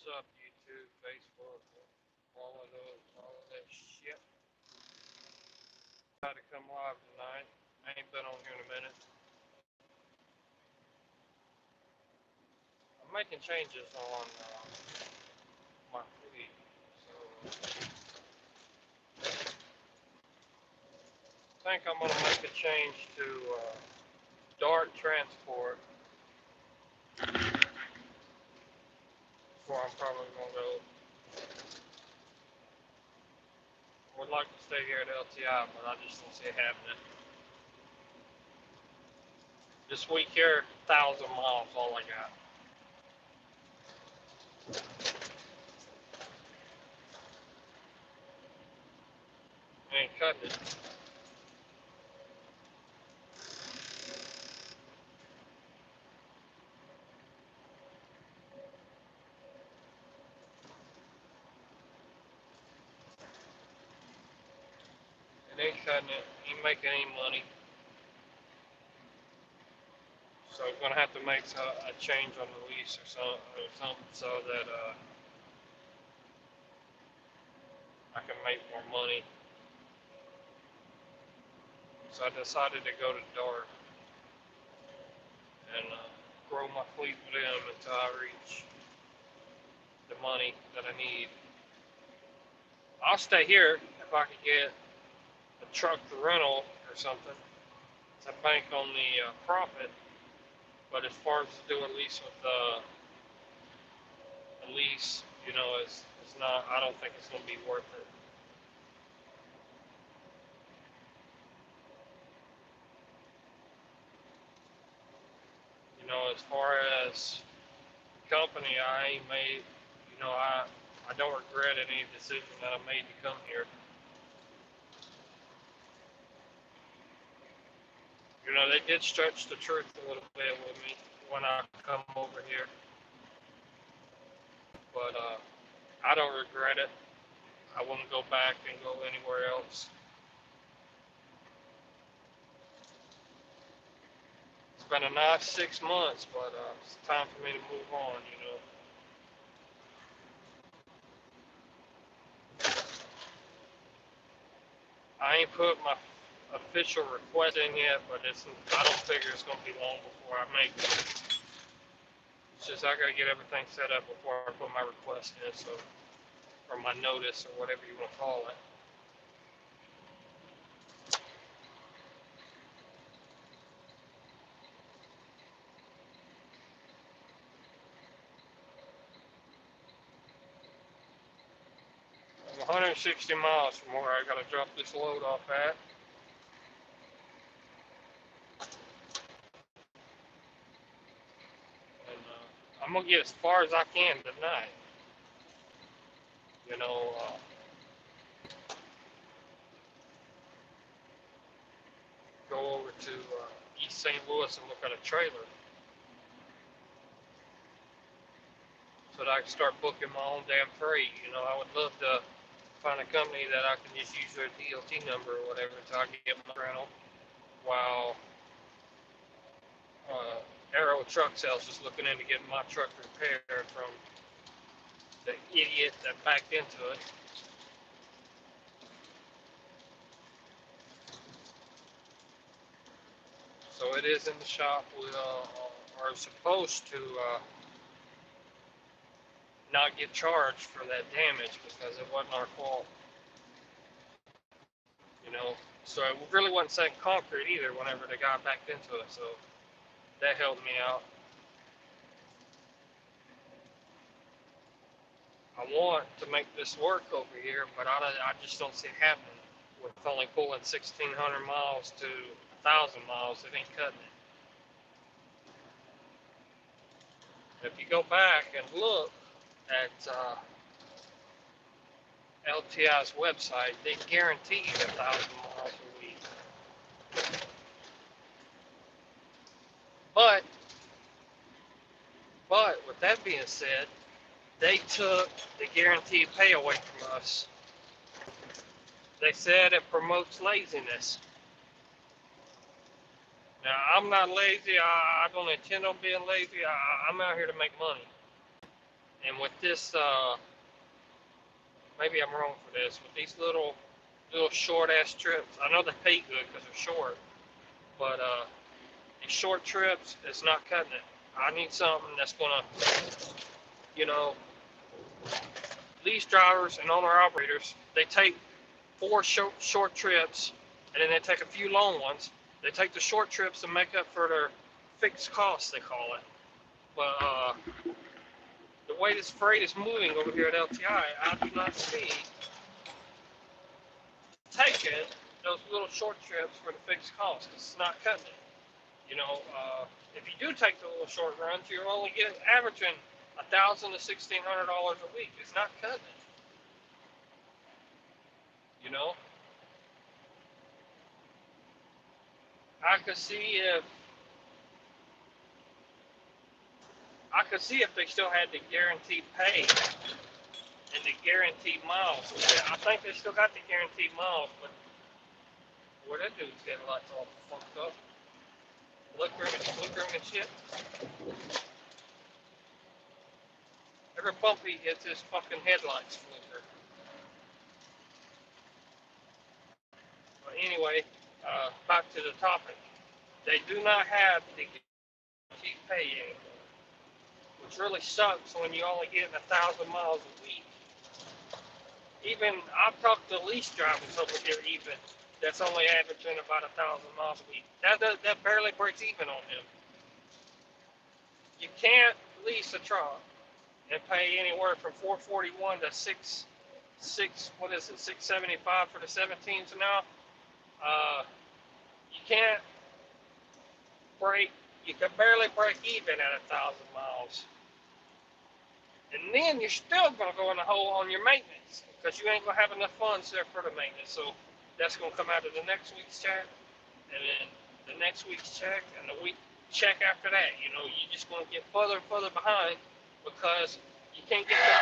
What's up, YouTube, Facebook, all of that shit? Tried to come live tonight. I ain't been on here in a minute. I'm making changes on my feed, so I think I'm gonna make a change to Dart Transport before I'm probably gonna go. Would like to stay here at LTI, but I just don't see it happening. This week here, 1,000 miles, all I got. I ain't cutting it. It ain't cutting it. Ain't making any money. So I'm gonna have to make a change on the lease or something so that I can make more money. So I decided to go to Dart and grow my fleet with them until I reach the money that I need. I'll stay here if I can get a truck rental or something to bank on the profit. But as far as to do a lease with a lease, it's not. I don't think it's gonna be worth it. As far as company, I ain't made. I don't regret any decision that I made to come here. They did stretch the truth a little bit with me when I come over here, but I don't regret it. I wouldn't go back and go anywhere else. It's been a nice 6 months, but it's time for me to move on. I ain't put my official request in yet, but I don't figure it's going to be long before I make it. It's just I got to get everything set up before I put my request in, or my notice, or whatever you want to call it. I'm 160 miles from where I got to drop this load off at. And I'm going to get as far as I can tonight. You know, go over to East St. Louis and look at a trailer so that I can start booking my own damn freight. I would love to find a company that I can just use their DOT number or whatever until I can get my rental, while Arrow Truck Sales is looking into getting my truck repaired from the idiot that backed into it. So it is in the shop. We are supposed to not get charged for that damage because it wasn't our fault. So it really wasn't set in concrete either whenever the guy backed into it. So that helped me out. I want to make this work over here, but I just don't see it happening. With only pulling 1,600 miles to 1,000 miles, it ain't cutting it. If you go back and look at LTI's website, they guarantee you 1,000 miles a week. But with that being said, they took the guaranteed pay away from us. They said it promotes laziness. Now, I'm not lazy. I don't intend on being lazy. I'm out here to make money. And with this, maybe I'm wrong for this, with these little short ass trips, I know they pay good because they're short, but these short trips, it's not cutting it. I need something that's gonna, you know, these drivers and owner operators, they take 4 short trips, and then they take a few long ones. They take the short trips to make up for their fixed costs, they call it. But the way this freight is moving over here at LTI, I do not see taking those little short trips for the fixed costs. It's not cutting it. You know, if you do take the little short runs, you're only averaging $1,000 to $1,600 a week. It's not cutting it. You know, I could see if they still had the guaranteed pay and the guaranteed miles. I think they still got the guaranteed miles, but boy, that dude's getting lights all fucked up. Flickering and shit. Every bump he hits, his fucking headlights flicker. But anyway, back to the topic. They do not have the guaranteed pay anymore, which really sucks when you only get 1,000 miles a week. Even I've talked to lease drivers over here, even that's only averaging about 1,000 miles a week. That barely breaks even on them. You can't lease a truck and pay anywhere from $441 to what is it, $675 for the 17s now. You can't you can barely break even at 1,000 miles. And then you're still going to go in the hole on your maintenance because you ain't going to have enough funds there for the maintenance. So that's going to come out of the next week's check, and then the next week's check, and the week check after that. You know, you're just going to get further and further behind because you can't get the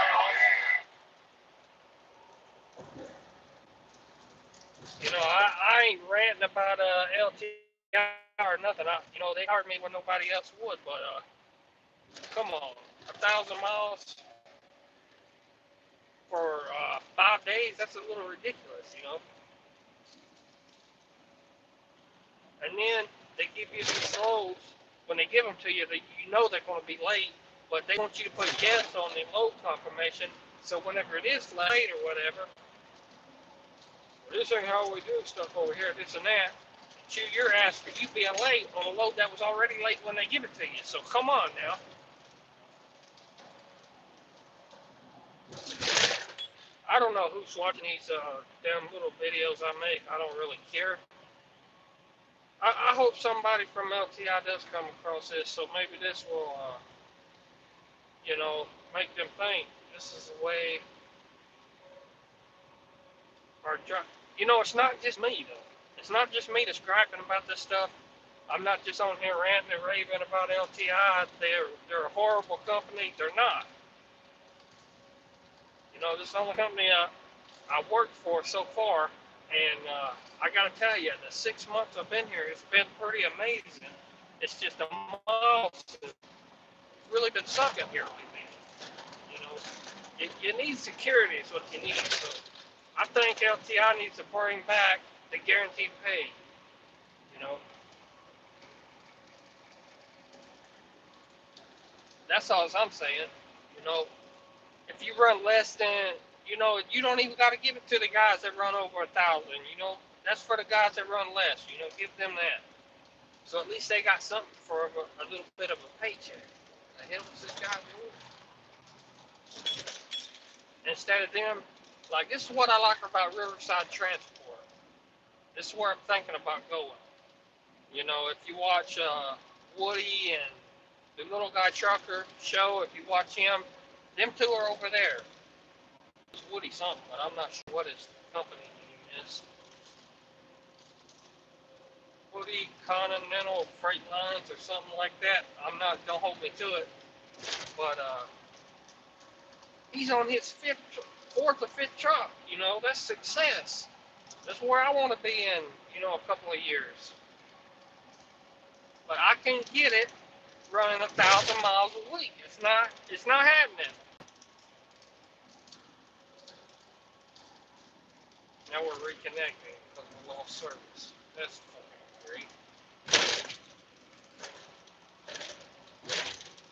You know, I ain't ranting about LTI or nothing. They hired me when nobody else would, but come on, 1,000 miles for 5 days, that's a little ridiculous, you know. And then they give you these loads. When they give them to you, you know they're going to be late, but they want you to put yes on the load confirmation, so whenever it is late or whatever, well, this ain't how we do stuff over here, this and that. Shoot your ass for you being late on a load that was already late when they give it to you. So come on now. I don't know who's watching these damn little videos I make. I don't really care. I hope somebody from LTI does come across this, so maybe this will, make them think this is the way our job. It's not just me though. It's not just me that's griping about this stuff. I'm not just on here ranting and raving about LTI. They're a horrible company. They're not. This is the only company I worked for so far, and I got to tell you, the 6 months I've been here, it's been pretty amazing. It's just a miles has really been sucking here lately. You need security is what you need. So I think LTI needs to bring back the guaranteed pay. That's all I'm saying. If you run less than, you don't even got to give it to the guys that run over 1,000. That's for the guys that run less. Give them that. So at least they got something for a little bit of a paycheck. The hell is this guy doing? Instead of them, like, this is what I like about Riverside Transport. This is where I'm thinking about going. If you watch Woody and the Little Guy Trucker show, if you watch him, them two are over there. It's Woody something, but I'm not sure what his company name is. Woody Continental Freight Lines or something like that. Don't hold me to it. But he's on his fourth or fifth truck. That's success. That's where I want to be in, a couple of years. But I can't get it running 1,000 miles a week. It's not happening. now we're reconnecting because we lost service. That's fucking great.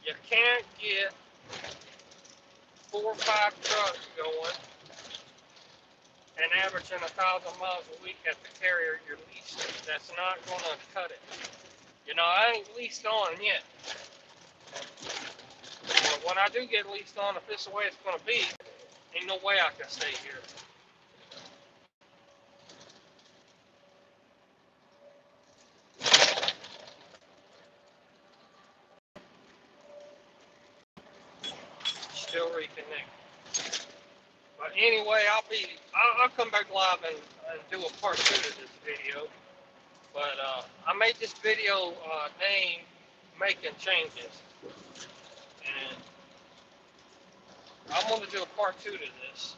You can't get 4 or 5 trucks going and averaging 1,000 miles a week at the carrier you're leasing. That's not gonna cut it. You know, I ain't leased on yet. But when I do get leased on, if this is the way it's gonna be, ain't no way I can stay here. Still reconnecting. But anyway, I'll come back live and do a part 2 to this video. But I made this video named Making Changes. And I'm going to do a part 2 to this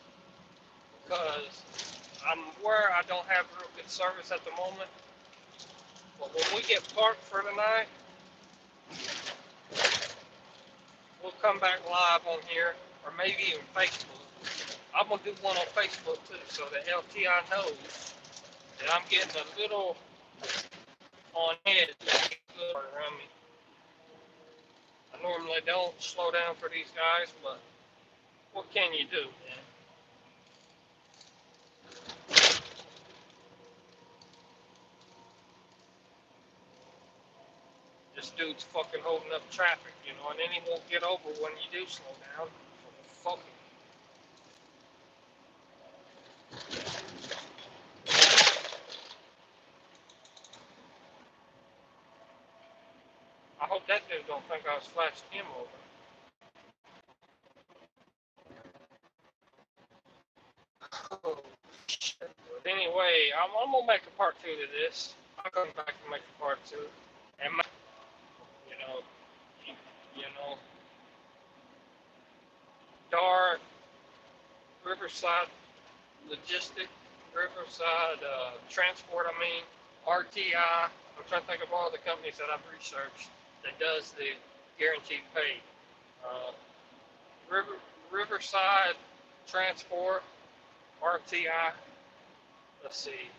because I'm aware I don't have real good service at the moment. But when we get parked for tonight, we'll come back live on here, or maybe even Facebook. I'm going to do one on Facebook too, so that LTI knows that I'm getting a little on edge around me. I normally don't slow down for these guys, but what can you do, man? This dude's fucking holding up traffic, you know, and then he won't get over when you do slow down. Fuck him. I hope that dude don't think I was flashing him over. Oh, shit. But anyway, I'm gonna make a part 2 to this. I'll come back and make a part 2. And, you know, you know, Dark, Riverside Logistic, Riverside Transport, I mean, RTI. I'm trying to think of all the companies that I've researched that does the guaranteed pay. Uh, Riverside Transport, RTI. Let's see.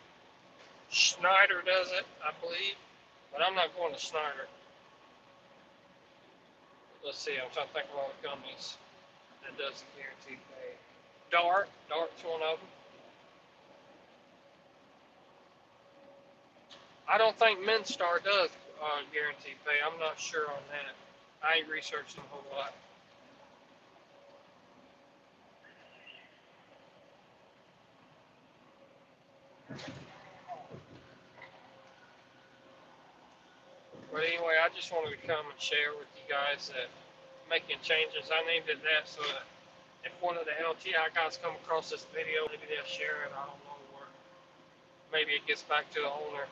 Schneider does it, I believe, but I'm not going to Schneider. Let's see. I'm trying to think of all the companies that does the guaranteed pay. Dart's one of them. I don't think Minstar does guaranteed pay. I'm not sure on that. I ain't researched them a whole lot. But anyway, I just wanted to come and share with you guys that making changes. I named it that so that if one of the LTI guys come across this video, maybe they'll share it. I don't know, or maybe it gets back to the owner.